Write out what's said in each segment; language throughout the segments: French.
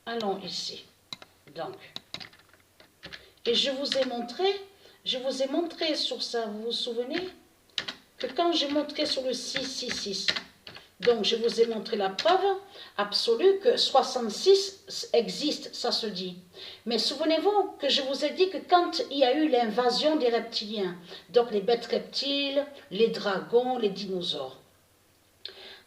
allons ici. Donc, et je vous ai montré sur ça, vous vous souvenez, que quand j'ai montré sur le 666, donc je vous ai montré la preuve absolue que 66 existe, ça se dit. Mais souvenez-vous que je vous ai dit que quand il y a eu l'invasion des reptiliens, donc les bêtes reptiles, les dragons, les dinosaures,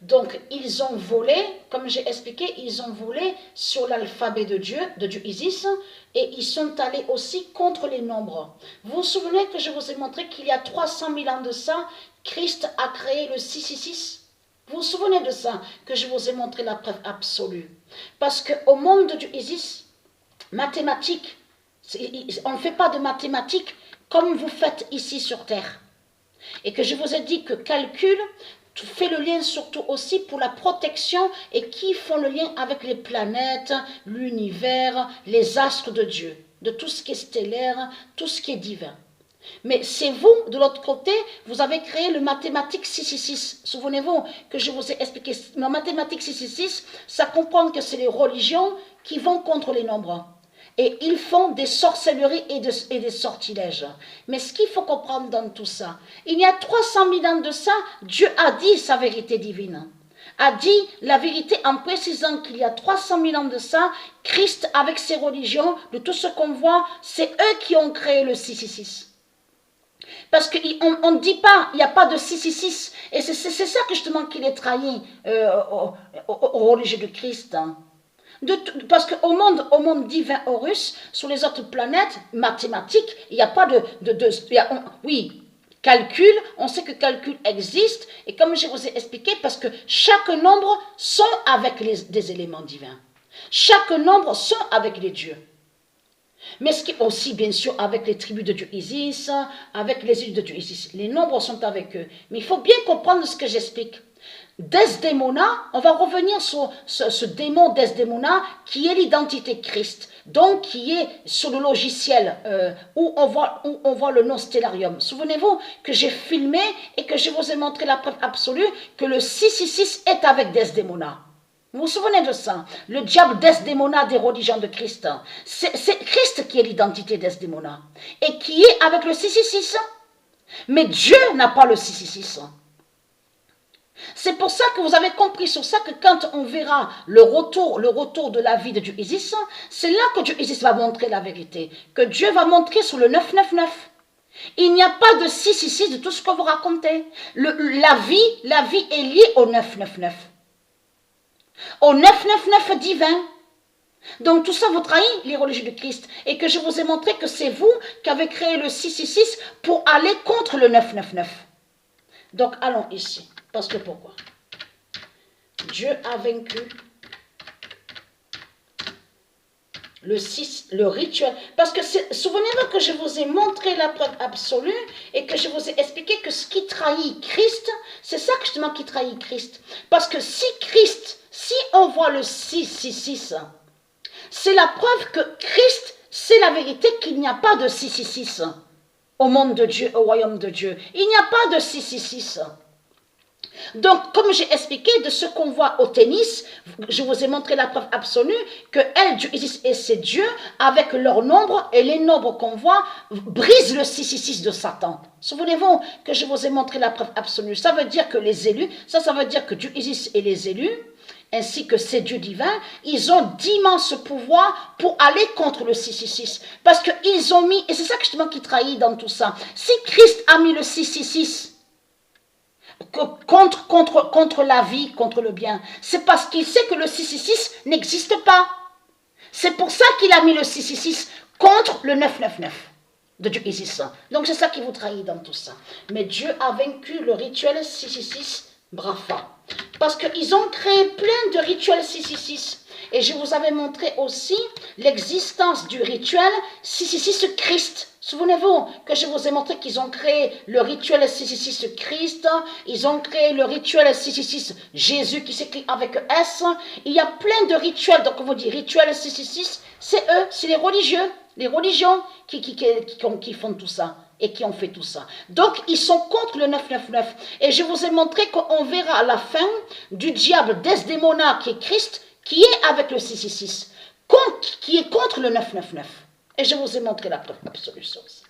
donc ils ont volé, comme j'ai expliqué, ils ont volé sur l'alphabet de Dieu Isis, et ils sont allés aussi contre les nombres. Vous vous souvenez que je vous ai montré qu'il y a 300 000 ans de ça, Christ a créé le 666? Vous vous souvenez de ça, que je vous ai montré la preuve absolue? Parce qu'au monde du Isis, mathématiques, on ne fait pas de mathématiques comme vous faites ici sur Terre. Et que je vous ai dit que calcul fait le lien surtout aussi pour la protection et qui font le lien avec les planètes, l'univers, les astres de Dieu, de tout ce qui est stellaire, tout ce qui est divin. Mais c'est vous, de l'autre côté, vous avez créé le mathématique 666. Souvenez-vous que je vous ai expliqué, le mathématique 666, ça comprend que c'est les religions qui vont contre les nombres. Et ils font des sorcelleries et des sortilèges. Mais ce qu'il faut comprendre dans tout ça, il y a 300 000 ans de ça, Dieu a dit sa vérité divine. A dit la vérité en précisant qu'il y a 300 000 ans de ça, Christ avec ses religions, de tout ce qu'on voit, c'est eux qui ont créé le 666. Parce qu'on ne dit pas, il n'y a pas de 666. Et c'est ça que justement qu'il est trahi au religieux de Christ. Parce qu'au monde divin Horus, sur les autres planètes mathématiques, il n'y a pas oui, calcul, on sait que calcul existe, et comme je vous ai expliqué, parce que chaque nombre sont avec des éléments divins. Chaque nombre sont avec les dieux. Mais ce qui est aussi, bien sûr, avec les tribus de Dieu Isis, avec les îles de Dieu Isis. Les nombres sont avec eux. Mais il faut bien comprendre ce que j'explique. Desdémona, on va revenir sur ce démon Desdémona qui est l'identité Christ, donc qui est sur le logiciel où on voit le nom Stellarium. Souvenez-vous que j'ai filmé et que je vous ai montré la preuve absolue que le 666 est avec Desdémona. Vous vous souvenez de ça? Le diable Desdémona des religions de Christ. C'est Christ qui est l'identité Desdémona et qui est avec le 666. Mais Dieu n'a pas le 666. C'est pour ça que vous avez compris sur ça que quand on verra le retour de la vie de Dieu Isis, c'est là que Dieu Isis va montrer la vérité, que Dieu va montrer sur le 999. Il n'y a pas de 666 de tout ce que vous racontez. La vie est liée au 999. Au 999 divin. Donc tout ça vous trahit les religieux de Christ et que je vous ai montré que c'est vous qui avez créé le 666 pour aller contre le 999. Donc allons ici. Parce que pourquoi? Dieu a vaincu le rituel. Parce que souvenez-vous que je vous ai montré la preuve absolue et que je vous ai expliqué que ce qui trahit Christ, c'est ça justement qui trahit Christ. Parce que si on voit le 666, c'est la preuve que Christ, c'est la vérité qu'il n'y a pas de 666 au monde de Dieu, au royaume de Dieu. Il n'y a pas de 666. Donc, comme j'ai expliqué, de ce qu'on voit au tennis, je vous ai montré la preuve absolue que Dieu Isis et ses dieux, avec leur nombre et les nombres qu'on voit, brisent le 666 de Satan. Souvenez-vous que je vous ai montré la preuve absolue. Ça veut dire que les élus, ça veut dire que Dieu Isis et les élus, ainsi que ces dieux divins, ils ont d'immenses pouvoirs pour aller contre le 666. Parce qu'ils ont mis, et c'est ça justement qui trahit dans tout ça, si Christ a mis le 666, contre la vie, contre le bien. C'est parce qu'il sait que le 666 n'existe pas. C'est pour ça qu'il a mis le 666 contre le 999 de Dieu Isis. Donc c'est ça qui vous trahit dans tout ça. Mais Dieu a vaincu le rituel 666 Brafa. Parce qu'ils ont créé plein de rituels 666. Et je vous avais montré aussi l'existence du rituel 666 Christ. Souvenez-vous que je vous ai montré qu'ils ont créé le rituel 666 Christ, ils ont créé le rituel 666 Jésus qui s'écrit avec S. Il y a plein de rituels, donc on vous dit rituel 666, c'est eux, c'est les religions qui font tout ça et qui ont fait tout ça. Donc ils sont contre le 999. Et je vous ai montré qu'on verra à la fin du diable Desdémona qui est Christ, qui est avec le 666. qui est contre le 999. Et je vous ai montré la preuve absolue sur ça.